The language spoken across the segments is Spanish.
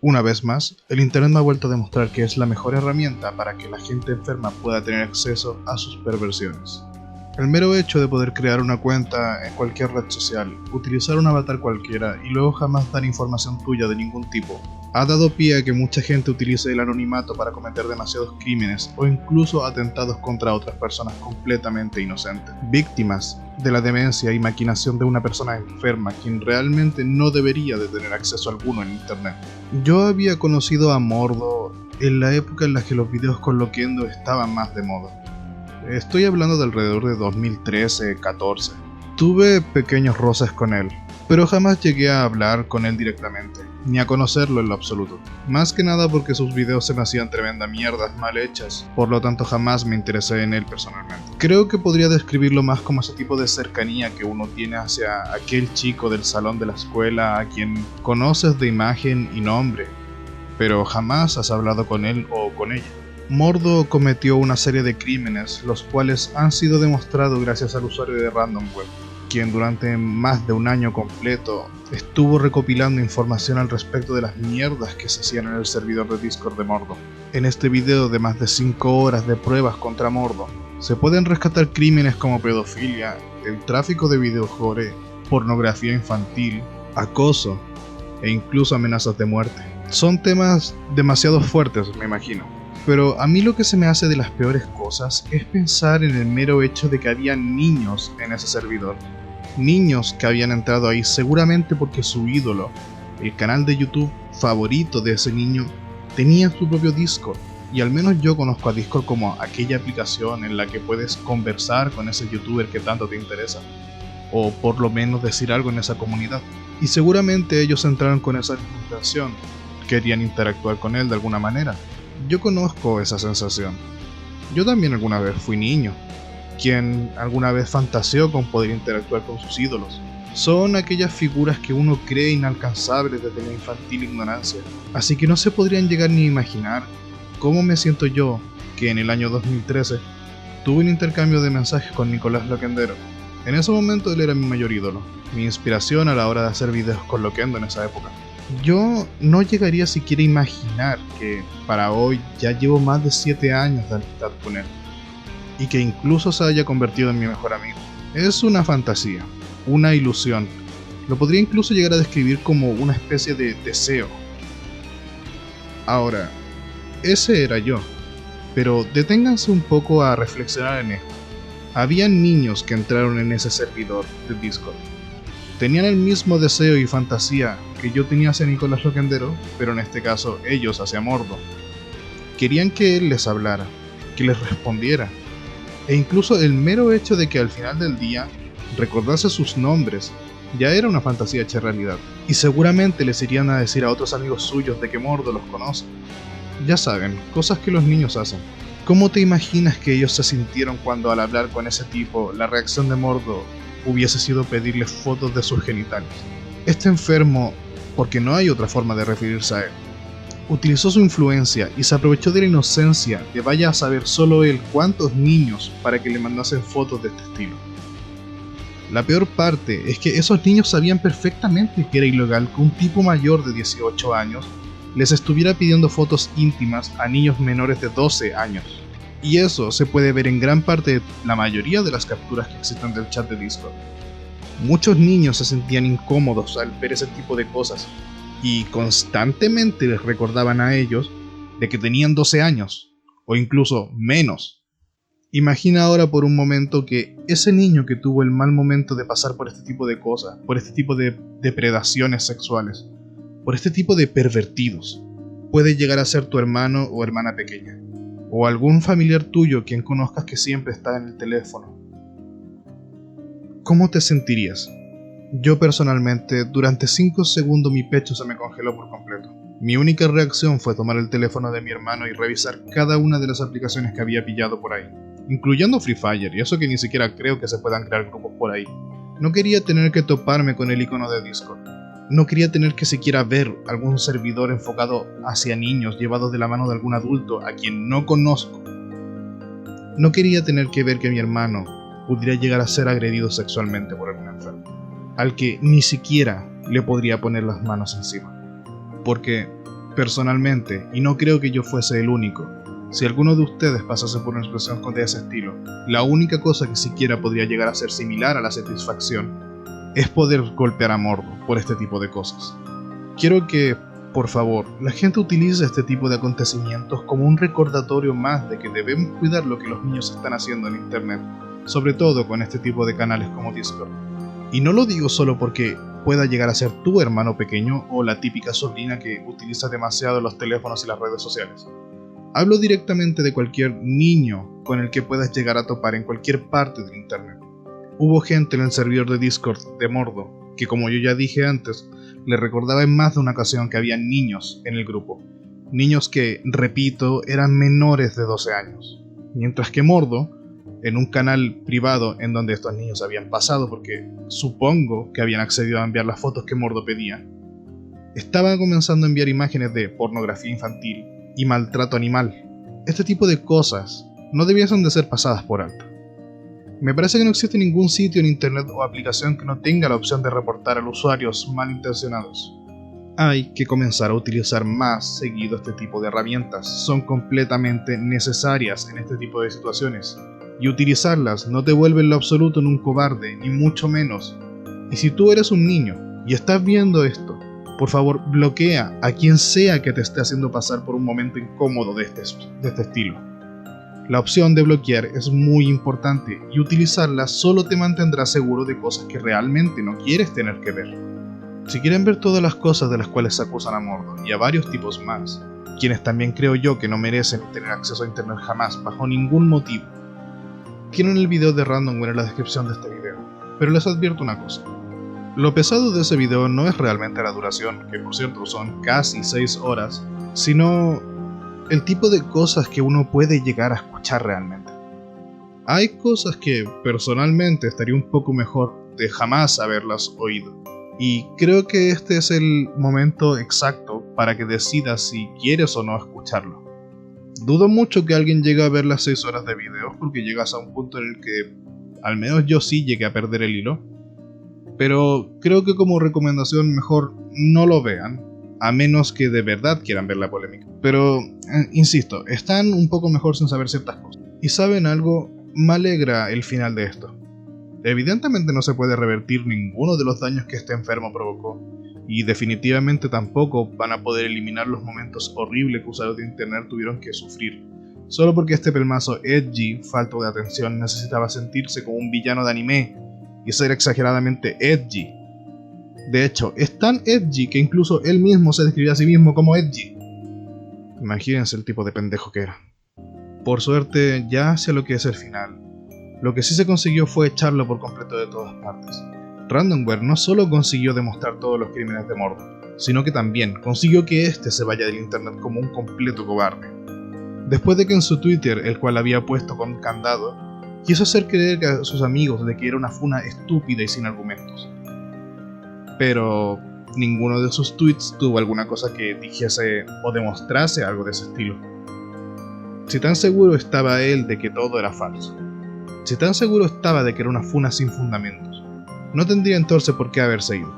Una vez más, el Internet me ha vuelto a demostrar que es la mejor herramienta para que la gente enferma pueda tener acceso a sus perversiones. El mero hecho de poder crear una cuenta en cualquier red social, utilizar un avatar cualquiera y luego jamás dar información tuya de ningún tipo, ha dado pie a que mucha gente utilice el anonimato para cometer demasiados crímenes o incluso atentados contra otras personas completamente inocentes, víctimas de la demencia y maquinación de una persona enferma quien realmente no debería de tener acceso alguno en internet. Yo había conocido a Mordo en la época en la que los videos con Loquendo estaban más de moda. Estoy hablando de alrededor de 2013-14. Tuve pequeños roces con él, pero jamás llegué a hablar con él directamente, ni a conocerlo en lo absoluto. Más que nada porque sus videos se me hacían tremenda mierdas mal hechas, por lo tanto jamás me interesé en él personalmente. Creo que podría describirlo más como ese tipo de cercanía que uno tiene hacia aquel chico del salón de la escuela a quien conoces de imagen y nombre, pero jamás has hablado con él o con ella. Mordo cometió una serie de crímenes, los cuales han sido demostrados gracias al usuario de Random Web, quien durante más de un año completo estuvo recopilando información al respecto de las mierdas que se hacían en el servidor de Discord de Mordo. En este video de más de 5 horas de pruebas contra Mordo, se pueden rescatar crímenes como pedofilia, el tráfico de videojuegos, pornografía infantil, acoso e incluso amenazas de muerte. Son temas demasiado fuertes, me imagino. Pero a mí lo que se me hace de las peores cosas es pensar en el mero hecho de que había niños en ese servidor. Niños que habían entrado ahí seguramente porque su ídolo, el canal de YouTube favorito de ese niño, tenía su propio Discord. Y al menos yo conozco a Discord como aquella aplicación en la que puedes conversar con ese youtuber que tanto te interesa. O por lo menos decir algo en esa comunidad. Y seguramente ellos entraron con esa intención. Querían interactuar con él de alguna manera. Yo conozco esa sensación. Yo también alguna vez fui niño, quien alguna vez fantaseó con poder interactuar con sus ídolos. Son aquellas figuras que uno cree inalcanzables desde la infantil ignorancia, así que no se podrían llegar ni a imaginar cómo me siento yo, que en el año 2013 tuve un intercambio de mensajes con Nicolás Loquendero. En ese momento él era mi mayor ídolo, mi inspiración a la hora de hacer videos con Loquendo en esa época. Yo no llegaría siquiera a imaginar que para hoy ya llevo más de 7 años de amistad con él y que incluso se haya convertido en mi mejor amigo. Es una fantasía, una ilusión. Lo podría incluso llegar a describir como una especie de deseo. Ahora, ese era yo, pero deténganse un poco a reflexionar en esto. Habían niños que entraron en ese servidor de Discord. Tenían el mismo deseo y fantasía que yo tenía hacia Nicolás Loquendero, pero en este caso ellos hacia Mordo. Querían que él les hablara, que les respondiera, e incluso el mero hecho de que al final del día recordase sus nombres ya era una fantasía hecha realidad, y seguramente les irían a decir a otros amigos suyos de que Mordo los conoce. Ya saben, cosas que los niños hacen. ¿Cómo te imaginas que ellos se sintieron cuando al hablar con ese tipo, la reacción de Mordo hubiese sido pedirle fotos de sus genitales? Este enfermo, porque no hay otra forma de referirse a él, utilizó su influencia y se aprovechó de la inocencia de vaya a saber solo él cuántos niños para que le mandasen fotos de este estilo. La peor parte es que esos niños sabían perfectamente que era ilegal que un tipo mayor de 18 años les estuviera pidiendo fotos íntimas a niños menores de 12 años. Y eso se puede ver en gran parte de la mayoría de las capturas que existen del chat de Discord. Muchos niños se sentían incómodos al ver ese tipo de cosas y constantemente les recordaban a ellos de que tenían 12 años o incluso menos. Imagina ahora por un momento que ese niño que tuvo el mal momento de pasar por este tipo de cosas, por este tipo de depredaciones sexuales, por este tipo de pervertidos, puede llegar a ser tu hermano o hermana pequeña, o algún familiar tuyo quien conozcas que siempre está en el teléfono. ¿Cómo te sentirías? Yo personalmente, durante 5 segundos mi pecho se me congeló por completo. Mi única reacción fue tomar el teléfono de mi hermano y revisar cada una de las aplicaciones que había pillado por ahí, incluyendo Free Fire, y eso que ni siquiera creo que se puedan crear grupos por ahí. No quería tener que toparme con el icono de Discord. No quería tener que siquiera ver algún servidor enfocado hacia niños llevados de la mano de algún adulto a quien no conozco. No quería tener que ver que mi hermano pudiera llegar a ser agredido sexualmente por algún enfermo, al que ni siquiera le podría poner las manos encima. Porque Personalmente, y no creo que yo fuese el único, si alguno de ustedes pasase por una situación de ese estilo, la única cosa que siquiera podría llegar a ser similar a la satisfacción es poder golpear a Mordo por este tipo de cosas. Quiero que, por favor, la gente utilice este tipo de acontecimientos como un recordatorio más de que debemos cuidar lo que los niños están haciendo en internet, sobre todo con este tipo de canales como Discord. Y no lo digo solo porque pueda llegar a ser tu hermano pequeño o la típica sobrina que utiliza demasiado los teléfonos y las redes sociales. Hablo directamente de cualquier niño con el que puedas llegar a topar en cualquier parte del internet. Hubo gente en el servidor de Discord de Mordo que, como yo ya dije antes, le recordaba en más de una ocasión que había niños en el grupo. Niños que, repito, eran menores de 12 años. Mientras que Mordo, en un canal privado en donde estos niños habían pasado, porque supongo que habían accedido a enviar las fotos que Mordo pedía, estaba comenzando a enviar imágenes de pornografía infantil y maltrato animal. Este tipo de cosas no debiesen de ser pasadas por alto. Me parece que no existe ningún sitio en internet o aplicación que no tenga la opción de reportar a los usuarios malintencionados. Hay que comenzar a utilizar más seguido este tipo de herramientas. Son completamente necesarias en este tipo de situaciones. Y utilizarlas no te vuelve en lo absoluto en un cobarde, ni mucho menos. Y si tú eres un niño y estás viendo esto, por favor bloquea a quien sea que te esté haciendo pasar por un momento incómodo de este estilo. La opción de bloquear es muy importante y utilizarla solo te mantendrá seguro de cosas que realmente no quieres tener que ver. Si quieren ver todas las cosas de las cuales se acusan a Mordo y a varios tipos más, quienes también creo yo que no merecen tener acceso a internet jamás bajo ningún motivo, tienen el video de Randomware en la descripción de este video, pero les advierto una cosa. Lo pesado de ese video no es realmente la duración, que por cierto son casi 6 horas, sino el tipo de cosas que uno puede llegar a escuchar realmente. Hay cosas que personalmente estaría un poco mejor de jamás haberlas oído, y creo que este es el momento exacto para que decidas si quieres o no escucharlo. Dudo mucho que alguien llegue a ver las 6 horas de videos porque llegas a un punto en el que al menos yo sí llegué a perder el hilo, pero creo que como recomendación mejor no lo vean, a menos que de verdad quieran ver la polémica. Pero, insisto, están un poco mejor sin saber ciertas cosas. Y ¿saben algo? Me alegra el final de esto. Evidentemente no se puede revertir ninguno de los daños que este enfermo provocó, y definitivamente tampoco van a poder eliminar los momentos horribles que usuarios de internet tuvieron que sufrir, solo porque este pelmazo edgy, falto de atención, necesitaba sentirse como un villano de anime y ser exageradamente edgy. De hecho, es tan edgy que incluso él mismo se describía a sí mismo como edgy. Imagínense el tipo de pendejo que era. Por suerte, ya hacia lo que es el final, lo que sí se consiguió fue echarlo por completo de todas partes. Randomware no solo consiguió demostrar todos los crímenes de Mordo, sino que también consiguió que este se vaya del internet como un completo cobarde. Después de que en su Twitter, el cual había puesto con candado, quiso hacer creer a sus amigos de que era una funa estúpida y sin argumentos. Pero ninguno de sus tweets tuvo alguna cosa que dijese o demostrase algo de ese estilo. Si tan seguro estaba él de que todo era falso, si tan seguro estaba de que era una funa sin fundamentos, no tendría entonces por qué haberse ido.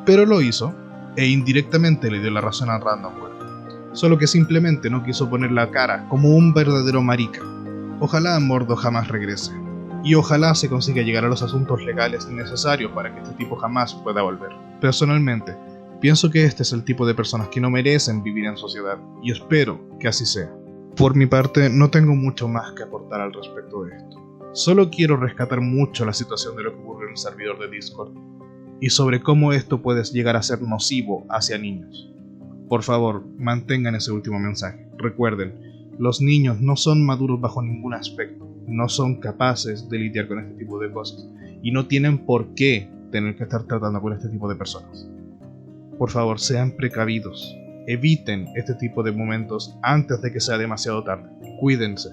Pero lo hizo, e indirectamente le dio la razón a Randomware, solo que simplemente no quiso poner la cara como un verdadero marica. Ojalá Mordo jamás regrese, y ojalá se consiga llegar a los asuntos legales necesarios para que este tipo jamás pueda volver. Personalmente, pienso que este es el tipo de personas que no merecen vivir en sociedad, y espero que así sea. Por mi parte, no tengo mucho más que aportar al respecto de esto. Solo quiero rescatar mucho la situación de lo que ocurrió en el servidor de Discord, y sobre cómo esto puede llegar a ser nocivo hacia niños. Por favor, mantengan ese último mensaje. Recuerden, los niños no son maduros bajo ningún aspecto, no son capaces de lidiar con este tipo de cosas, y no tienen por qué tener que estar tratando con este tipo de personas. Por favor, sean precavidos, eviten este tipo de momentos antes de que sea demasiado tarde. Cuídense.